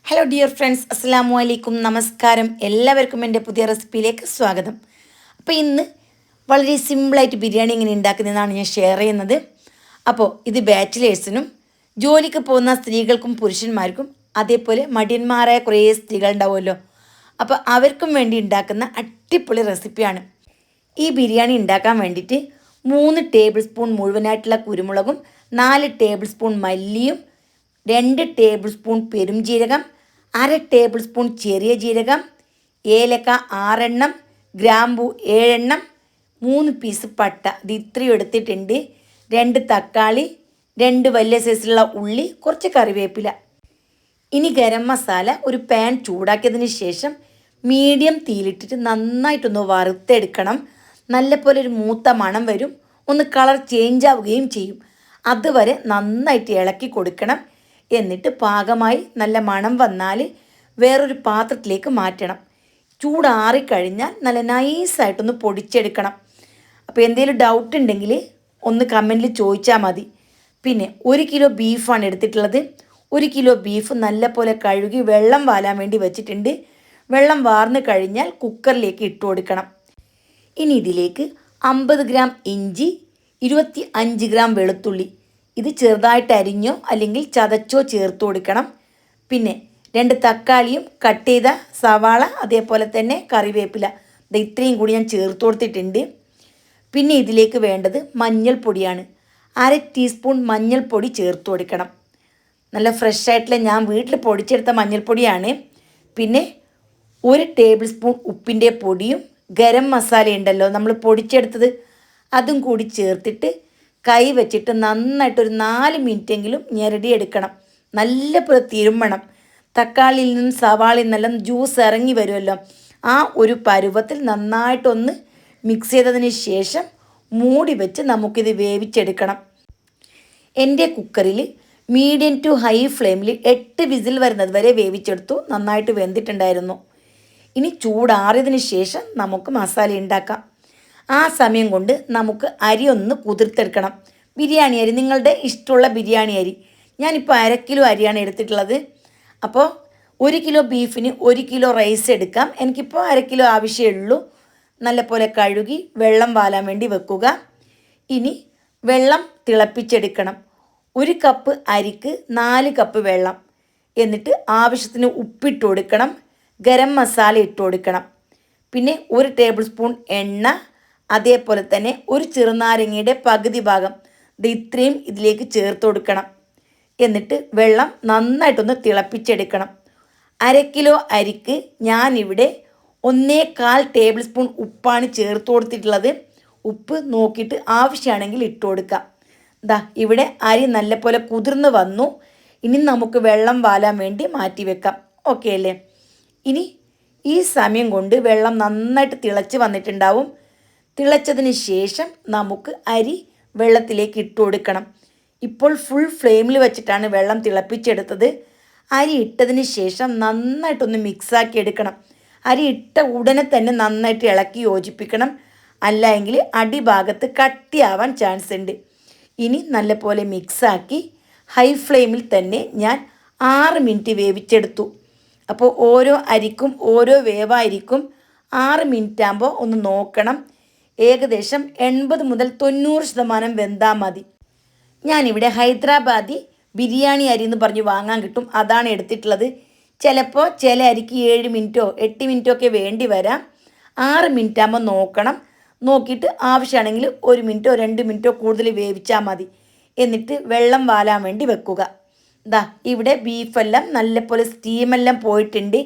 Hello dear friends, അസ്സലാമു അലൈക്കും. നമസ്കാരം. എല്ലാവർക്കും എൻ്റെ പുതിയ റെസിപ്പിയിലേക്ക് സ്വാഗതം. അപ്പോൾ ഇന്ന് വളരെ സിമ്പിളായിട്ട് ബിരിയാണി എങ്ങനെ ഉണ്ടാക്കുന്നതെന്നാണ് ഞാൻ ഷെയർ ചെയ്യുന്നത്. അപ്പോൾ ഇത് ബാച്ചിലേഴ്സിനും ജോലിക്ക് പോകുന്ന സ്ത്രീകൾക്കും പുരുഷന്മാർക്കും അതേപോലെ മടിയന്മാരായ കുറേ സ്ത്രീകൾ ഉണ്ടാവുമല്ലോ, അപ്പോൾ അവർക്കും വേണ്ടി ഉണ്ടാക്കുന്ന അടിപൊളി റെസിപ്പിയാണ്. ഈ ബിരിയാണി ഉണ്ടാക്കാൻ വേണ്ടിയിട്ട് 3 ടേബിൾ സ്പൂൺ മുഴുവനായിട്ടുള്ള കുരുമുളകും 4 ടേബിൾ സ്പൂൺ മല്ലിയും 2 ടേബിൾ സ്പൂൺ പെരുംജീരകം, 1/2 ടേബിൾ സ്പൂൺ ചെറിയ ജീരകം, ഏലക്ക 6 എണ്ണം, ഗ്രാമ്പു 7 എണ്ണം, 3 പീസ് പട്ട, ഇത് ഇത്രയും എടുത്തിട്ടുണ്ട്. 2 തക്കാളി, 2 വലിയ സൈസിലുള്ള ഉള്ളി, കുറച്ച് കറിവേപ്പില. ഇനി ഗരം മസാല ഒരു പാൻ ചൂടാക്കിയതിന് ശേഷം മീഡിയം തീയിലിട്ടിട്ട് നന്നായിട്ടൊന്ന് വറുത്തെടുക്കണം. നല്ലപോലെ ഒരു മൂത്ത മണം വരും, ഒന്ന് കളർ ചേഞ്ച് ആവുകയും ചെയ്യും. അതുവരെ നന്നായിട്ട് ഇളക്കി കൊടുക്കണം. എന്നിട്ട് പാകമായി നല്ല മണം വന്നാൽ വേറൊരു പാത്രത്തിലേക്ക് മാറ്റണം. ചൂടാറിക്കഴിഞ്ഞാൽ നല്ല നൈസായിട്ടൊന്ന് പൊടിച്ചെടുക്കണം. അപ്പോൾ എന്തെങ്കിലും ഡൗട്ട് ഉണ്ടെങ്കിൽ ഒന്ന് കമൻറ്റിൽ ചോദിച്ചാൽ മതി. പിന്നെ 1 കിലോ ബീഫാണ് എടുത്തിട്ടുള്ളത്. 1 കിലോ ബീഫ് നല്ലപോലെ കഴുകി വെള്ളം വാലാൻ വേണ്ടി വെച്ചിട്ടുണ്ട്. വെള്ളം വാർന്നു കഴിഞ്ഞാൽ കുക്കറിലേക്ക് ഇട്ട് കൊടുക്കണം. ഇനി ഇതിലേക്ക് 50 ഗ്രാം ഇഞ്ചി, 25 ഗ്രാം വെളുത്തുള്ളി, ഇത് ചെറുതായിട്ട് അരിഞ്ഞോ അല്ലെങ്കിൽ ചതച്ചോ ചേർത്ത് കൊടുക്കണം. പിന്നെ 2 തക്കാളിയും കട്ട് ചെയ്ത സവാള, അതേപോലെ തന്നെ കറിവേപ്പില, ഇത് ഇത്രയും കൂടി ഞാൻ ചേർത്ത് കൊടുത്തിട്ടുണ്ട്. പിന്നെ ഇതിലേക്ക് വേണ്ടത് മഞ്ഞൾപ്പൊടിയാണ്. 1/2 ടീസ്പൂൺ മഞ്ഞൾപ്പൊടി ചേർത്ത് കൊടുക്കണം. നല്ല ഫ്രഷ് ആയിട്ടുള്ള ഞാൻ വീട്ടിൽ പൊടിച്ചെടുത്ത മഞ്ഞൾപ്പൊടിയാണ്. പിന്നെ 1 ടേബിൾ സ്പൂൺ ഉപ്പിൻ്റെ പൊടിയും ഗരം മസാല ഉണ്ടല്ലോ നമ്മൾ പൊടിച്ചെടുത്തത്, അതും കൂടി ചേർത്തിട്ട് കൈ വെച്ചിട്ട് നന്നായിട്ടൊരു 4 മിനിറ്റെങ്കിലും ഞെരടിയെടുക്കണം. നല്ലപോലെ തിരുമ്മണം. തക്കാളിയിൽ നിന്നും സവാളയിൽ നിന്നെല്ലാം ജ്യൂസ് ഇറങ്ങി വരുമല്ലോ, ആ ഒരു പരുവത്തിൽ നന്നായിട്ടൊന്ന് മിക്സ് ചെയ്തതിന് ശേഷം മൂടി വെച്ച് നമുക്കിത് വേവിച്ചെടുക്കണം. എൻ്റെ കുക്കറിൽ മീഡിയം ടു ഹൈ ഫ്ലെയിമിൽ 8 വിസിൽ വരുന്നത് വരെ വേവിച്ചെടുത്തു. നന്നായിട്ട് വെന്തിട്ടുണ്ടായിരുന്നു. ഇനി ചൂടാറിയതിന് ശേഷം നമുക്ക് മസാല ഉണ്ടാക്കാം. ആ സമയം കൊണ്ട് നമുക്ക് അരി ഒന്ന് കുതിർത്തെടുക്കണം. ബിരിയാണി അരി, നിങ്ങളുടെ ഇഷ്ടമുള്ള ബിരിയാണി അരി. ഞാനിപ്പോൾ 1/2 കിലോ അരിയാണ് എടുത്തിട്ടുള്ളത്. അപ്പോൾ 1 കിലോ ബീഫിന് 1 കിലോ റൈസ് എടുക്കാം. എനിക്കിപ്പോൾ 1/2 കിലോ ആവശ്യമേ ഉള്ളൂ. നല്ലപോലെ കഴുകി വെള്ളം വാലാൻ വേണ്ടി വെക്കുക. ഇനി വെള്ളം തിളപ്പിച്ചെടുക്കണം. 1 കപ്പ് അരിക്ക് 4 കപ്പ് വെള്ളം. എന്നിട്ട് ആവശ്യത്തിന് ഉപ്പിട്ട് കൊടുക്കണം. ഗരം മസാല ഇട്ട് കൊടുക്കണം. പിന്നെ 1 ടേബിൾ സ്പൂൺ എണ്ണ, അതേപോലെ തന്നെ ഒരു ചെറുനാരങ്ങയുടെ പകുതി ഭാഗം, ഇത് ഇത്രയും ഇതിലേക്ക് ചേർത്ത് കൊടുക്കണം. എന്നിട്ട് വെള്ളം നന്നായിട്ടൊന്ന് തിളപ്പിച്ചെടുക്കണം. 1/2 കിലോ അരിക്ക് ഞാനിവിടെ 1/4 ടേബിൾ സ്പൂൺ ഉപ്പാണ് ചേർത്ത് കൊടുത്തിട്ടുള്ളത്. ഉപ്പ് നോക്കിയിട്ട് ആവശ്യമാണെങ്കിൽ ഇട്ട് കൊടുക്കാം. ദാ ഇവിടെ അരി നല്ലപോലെ കുതിർന്ന് വന്നു. ഇനി നമുക്ക് വെള്ളം വാലാൻ വേണ്ടി മാറ്റി വെക്കാം. ഓക്കെ അല്ലേ? ഇനി ഈ സമയം കൊണ്ട് വെള്ളം നന്നായിട്ട് തിളച്ച് വന്നിട്ടുണ്ടാവും. തിളച്ചതിന് ശേഷം നമുക്ക് അരി വെള്ളത്തിലേക്ക് ഇട്ട് കൊടുക്കണം. ഇപ്പോൾ ഫുൾ ഫ്ലെയിമിൽ വെച്ചിട്ടാണ് വെള്ളം തിളപ്പിച്ചെടുത്തത്. അരി ഇട്ടതിന് ശേഷം നന്നായിട്ടൊന്ന് മിക്സാക്കി എടുക്കണം. അരി ഇട്ട ഉടനെ തന്നെ നന്നായിട്ട് ഇളക്കി യോജിപ്പിക്കണം, അല്ലെങ്കിൽ അടിഭാഗത്ത് കട്ടിയാവാൻ ചാൻസ് ഉണ്ട്. ഇനി നല്ലപോലെ മിക്സാക്കി ഹൈ ഫ്ലെയിമിൽ തന്നെ ഞാൻ 6 മിനിറ്റ് വേവിച്ചെടുത്തു. അപ്പോൾ ഓരോ അരിക്കും ഓരോ വേവായിരിക്കും. 6 മിനിറ്റ് ആകുമ്പോൾ ഒന്ന് നോക്കണം. ഏകദേശം 80 മുതൽ 90% വെന്താൽ മതി. ഞാനിവിടെ ഹൈദരാബാദി ബിരിയാണി അരി എന്ന് പറഞ്ഞ് വാങ്ങാൻ കിട്ടും, അതാണ് എടുത്തിട്ടുള്ളത്. ചിലപ്പോൾ ചില അരിക്ക് 7 മിനിറ്റോ 8 മിനിറ്റോ ഒക്കെ വേണ്ടി വരാം. 6 മിനിറ്റ് ആകുമ്പോൾ നോക്കണം. നോക്കിയിട്ട് ആവശ്യമാണെങ്കിൽ 1 മിനിറ്റോ 2 മിനിറ്റോ കൂടുതൽ വേവിച്ചാൽ മതി. എന്നിട്ട് വെള്ളം വാലാൻ വേണ്ടി വെക്കുക. ദാ ഇവിടെ ബീഫെല്ലാം നല്ലപോലെ സ്റ്റീമെല്ലാം പോയിട്ടുണ്ട്.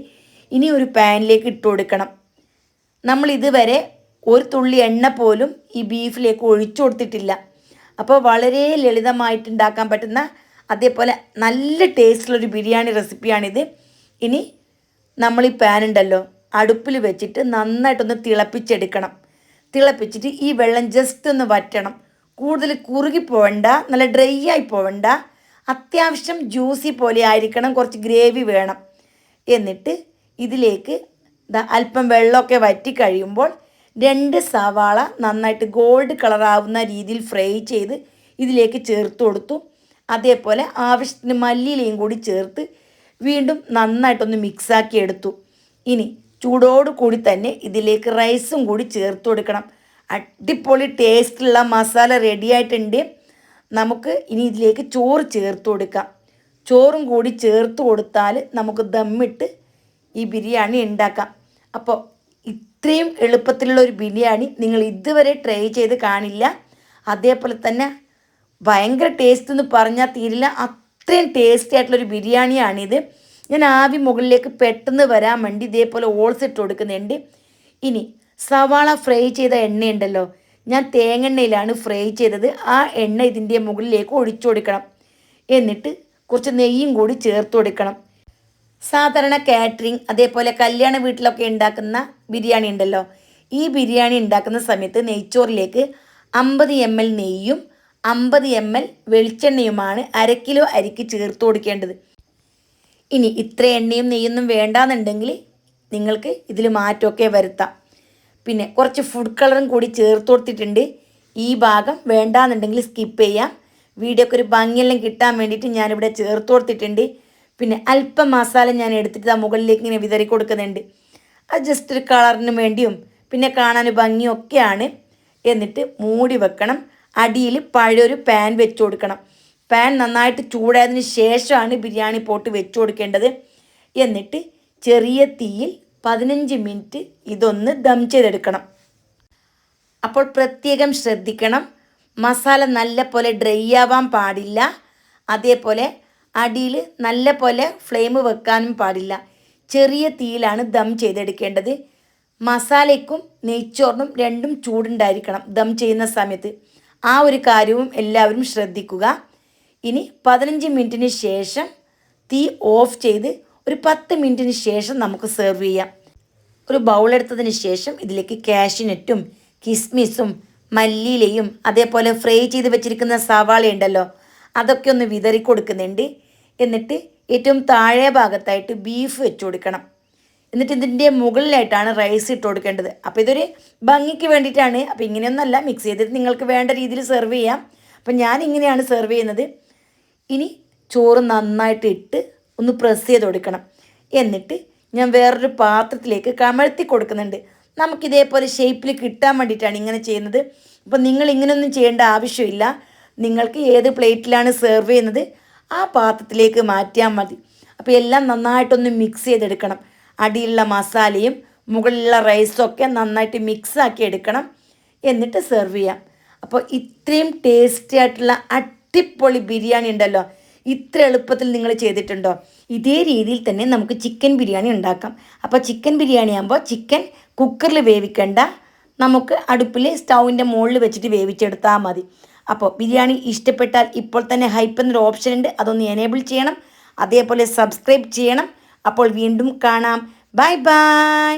ഇനി ഒരു പാനിലേക്ക് ഇട്ട് കൊടുക്കണം. നമ്മൾ ഇതുവരെ ഒരു തുള്ളി എണ്ണ പോലും ഈ ബീഫിലേക്ക് ഒഴിച്ചു കൊടുത്തിട്ടില്ല. അപ്പോൾ വളരെ ലളിതമായിട്ട് ഉണ്ടാക്കാൻ പറ്റുന്ന, അതേപോലെ നല്ല ടേസ്റ്റുള്ളൊരു ബിരിയാണി റെസിപ്പിയാണിത്. ഇനി നമ്മൾ ഈ പാൻ ഉണ്ടല്ലോ അടുപ്പിൽ വെച്ചിട്ട് നന്നായിട്ടൊന്ന് തിളപ്പിച്ചെടുക്കണം. തിളപ്പിച്ചിട്ട് ഈ വെള്ളം ജസ്റ്റ് ഒന്ന് വറ്റണം. കൂടുതൽ കുറുകി പോവണ്ട, നല്ല ഡ്രൈ ആയി പോവണ്ട. അത്യാവശ്യം ജ്യൂസി പോലെ ആയിരിക്കണം, കുറച്ച് ഗ്രേവി വേണം. എന്നിട്ട് ഇതിലേക്ക് അല്പം വെള്ളമൊക്കെ വറ്റി കഴിയുമ്പോൾ 2 സവാള നന്നായിട്ട് ഗോൾഡ് കളറാവുന്ന രീതിയിൽ ഫ്രൈ ചെയ്ത് ഇതിലേക്ക് ചേർത്ത് കൊടുത്തു. അതേപോലെ ആവശ്യത്തിന് മല്ലിയിലയും കൂടി ചേർത്ത് വീണ്ടും നന്നായിട്ടൊന്ന് മിക്സാക്കി എടുത്തു. ഇനി ചൂടോട് കൂടി തന്നെ ഇതിലേക്ക് റൈസും കൂടി ചേർത്ത് കൊടുക്കണം. അടിപൊളി ടേസ്റ്റുള്ള മസാല റെഡി ആയിട്ടുണ്ട്. നമുക്ക് ഇനി ഇതിലേക്ക് ചോറ് ചേർത്ത് കൊടുക്കാം. ചോറും കൂടി ചേർത്ത് കൊടുത്താൽ നമുക്ക് ദമ്മിട്ട് ഈ ബിരിയാണി ഉണ്ടാക്കാം. അപ്പോൾ ഇത്രയും എളുപ്പത്തിലുള്ള ഒരു ബിരിയാണി നിങ്ങൾ ഇതുവരെ ട്രൈ ചെയ്ത് കാണില്ല. അതേപോലെ തന്നെ ഭയങ്കര ടേസ്റ്റ് എന്ന് പറഞ്ഞാൽ തീരില്ല, അത്രയും ടേസ്റ്റി ആയിട്ടുള്ളൊരു ബിരിയാണിയാണിത്. ഞാൻ ആവി മുകളിലേക്ക് പെട്ടെന്ന് വരാൻ വേണ്ടി ഇതേപോലെ ഓൾസ് ഇട്ട് കൊടുക്കുന്നുണ്ട്. ഇനി സവാള ഫ്രൈ ചെയ്ത എണ്ണയുണ്ടല്ലോ, ഞാൻ തേങ്ങെണ്ണയിലാണ് ഫ്രൈ ചെയ്തത്. ആ എണ്ണ ഇതിൻ്റെ മുകളിലേക്ക് ഒഴിച്ചു കൊടുക്കണം. എന്നിട്ട് കുറച്ച് നെയ്യും കൂടി ചേർത്ത് കൊടുക്കണം. സാധാരണ കാറ്ററിംഗ് അതേപോലെ കല്യാണ വീട്ടിലൊക്കെ ഉണ്ടാക്കുന്ന ബിരിയാണി ഉണ്ടല്ലോ, ഈ ബിരിയാണി ഉണ്ടാക്കുന്ന സമയത്ത് നെയ്ച്ചോറിലേക്ക് 50 ml നെയ്യും 50 ml വെളിച്ചെണ്ണയുമാണ് 1/2 കിലോ അരിക്ക് ചേർത്ത് കൊടുക്കേണ്ടത്. ഇനി ഇത്ര എണ്ണയും നെയ്യൊന്നും വേണ്ടാന്നുണ്ടെങ്കിൽ നിങ്ങൾക്ക് ഇതിൽ മാറ്റമൊക്കെ വരുത്താം. പിന്നെ കുറച്ച് ഫുഡ് കളറും കൂടി ചേർത്ത് കൊടുത്തിട്ടുണ്ട്. ഈ ഭാഗം വേണ്ടാന്നുണ്ടെങ്കിൽ സ്കിപ്പ് ചെയ്യാം. വീഡിയോക്ക് ഒരു ഭംഗിയെല്ലാം കിട്ടാൻ വേണ്ടിയിട്ട് ഞാനിവിടെ ചേർത്ത് കൊടുത്തിട്ടുണ്ട്. പിന്നെ അല്പം മസാല ഞാൻ എടുത്തിട്ട് ആ മുകളിലേക്ക് ഇങ്ങനെ വിതറി കൊടുക്കുന്നുണ്ട്. അത് ജസ്റ്റ് ഒരു കളറിന് വേണ്ടിയും പിന്നെ കാണാൻ ഭംഗിയും ഒക്കെയാണ്. എന്നിട്ട് മൂടി വെക്കണം. അടിയിൽ പഴയൊരു പാൻ വെച്ച് കൊടുക്കണം. പാൻ നന്നായിട്ട് ചൂടായതിന് ശേഷമാണ് ബിരിയാണി പോട്ട് വെച്ച് കൊടുക്കേണ്ടത്. എന്നിട്ട് ചെറിയ തീയിൽ 15 മിനിറ്റ് ഇതൊന്ന് ദം ചെയ്തെടുക്കണം. അപ്പോൾ പ്രത്യേകം ശ്രദ്ധിക്കണം, മസാല നല്ല പോലെ ഡ്രൈ ആവാൻ പാടില്ല. അതേപോലെ അടിയിൽ നല്ല പോലെ ഫ്ലെയിം വെക്കാനും പാടില്ല. ചെറിയ തീയിലാണ് ദം ചെയ്തെടുക്കേണ്ടത്. മസാലയ്ക്കും നെയ്ച്ചോറിനും രണ്ടും ചൂടുണ്ടായിരിക്കണം ദം ചെയ്യുന്ന സമയത്ത്. ആ ഒരു കാര്യവും എല്ലാവരും ശ്രദ്ധിക്കുക. ഇനി 15 മിനിറ്റിന് ശേഷം തീ ഓഫ് ചെയ്ത് ഒരു 10 മിനിറ്റിന് ശേഷം നമുക്ക് സെർവ് ചെയ്യാം. ഒരു ബൗളെടുത്തതിന് ശേഷം ഇതിലേക്ക് കാഷ്യൂനട്ടും കിസ്മിസും മല്ലിയിലയും അതേപോലെ ഫ്രൈ ചെയ്ത് വെച്ചിരിക്കുന്ന സവാള ഉണ്ടല്ലോ, അതൊക്കെ ഒന്ന് വിതറി കൊടുക്കുന്നുണ്ട്. എന്നിട്ട് ഏറ്റവും താഴെ ഭാഗത്തായിട്ട് ബീഫ് വെച്ച് കൊടുക്കണം. എന്നിട്ട് ഇതിൻ്റെ മുകളിലായിട്ടാണ് റൈസ് ഇട്ട് കൊടുക്കേണ്ടത്. അപ്പോൾ ഇതൊരു ഭംഗിക്ക് വേണ്ടിയിട്ടാണ്. അപ്പോൾ ഇങ്ങനെയൊന്നല്ല, മിക്സ് ചെയ്തിട്ട് നിങ്ങൾക്ക് വേണ്ട രീതിയിൽ സെർവ് ചെയ്യാം. അപ്പം ഞാൻ ഇങ്ങനെയാണ് സെർവ് ചെയ്യുന്നത്. ഇനി ചോറ് നന്നായിട്ട് ഇട്ട് ഒന്ന് പ്രസ് ചെയ്ത് കൊടുക്കണം. എന്നിട്ട് ഞാൻ വേറൊരു പാത്രത്തിലേക്ക് കമഴ്ത്തി കൊടുക്കുന്നുണ്ട്. നമുക്കിതേപോലെ ഷേപ്പിൽ കിട്ടാൻ വേണ്ടിയിട്ടാണ് ഇങ്ങനെ ചെയ്യുന്നത്. അപ്പോൾ നിങ്ങൾ ഇങ്ങനെയൊന്നും ചെയ്യേണ്ട ആവശ്യമില്ല. നിങ്ങൾക്ക് ഏത് പ്ലേറ്റിലാണ് സെർവ് ചെയ്യുന്നത് ആ പാത്രത്തിലേക്ക് മാറ്റിയാൽ മതി. അപ്പോൾ എല്ലാം നന്നായിട്ടൊന്ന് മിക്സ് ചെയ്തെടുക്കണം. അടിയിലുള്ള മസാലയും മുകളിലുള്ള റൈസും ഒക്കെ നന്നായിട്ട് മിക്സാക്കി എടുക്കണം. എന്നിട്ട് സെർവ് ചെയ്യാം. അപ്പോൾ ഇത്രയും ടേസ്റ്റി ആയിട്ടുള്ള അടിപൊളി ബിരിയാണി ഉണ്ടല്ലോ, ഇത്ര എളുപ്പത്തിൽ നിങ്ങൾ ചെയ്തിട്ടുണ്ടോ? ഇതേ രീതിയിൽ തന്നെ നമുക്ക് ചിക്കൻ ബിരിയാണി ഉണ്ടാക്കാം. അപ്പോൾ ചിക്കൻ ബിരിയാണി ആകുമ്പോൾ ചിക്കൻ കുക്കറിൽ വേവിക്കണ്ട, നമുക്ക് അടുപ്പിൽ സ്റ്റൗവിൻ്റെ മുകളിൽ വെച്ചിട്ട് വേവിച്ചെടുത്താൽ മതി. അപ്പോൾ ബിരിയാണി ഇഷ്ടപ്പെട്ടാൽ ഇപ്പോൾ തന്നെ ഹൈപ്പ് എന്നൊരു ഓപ്ഷൻ ഉണ്ട്, അതൊന്ന് എനേബിൾ ചെയ്യണം. അതേപോലെ സബ്സ്ക്രൈബ് ചെയ്യണം. അപ്പോൾ വീണ്ടും കാണാം. Bye bye.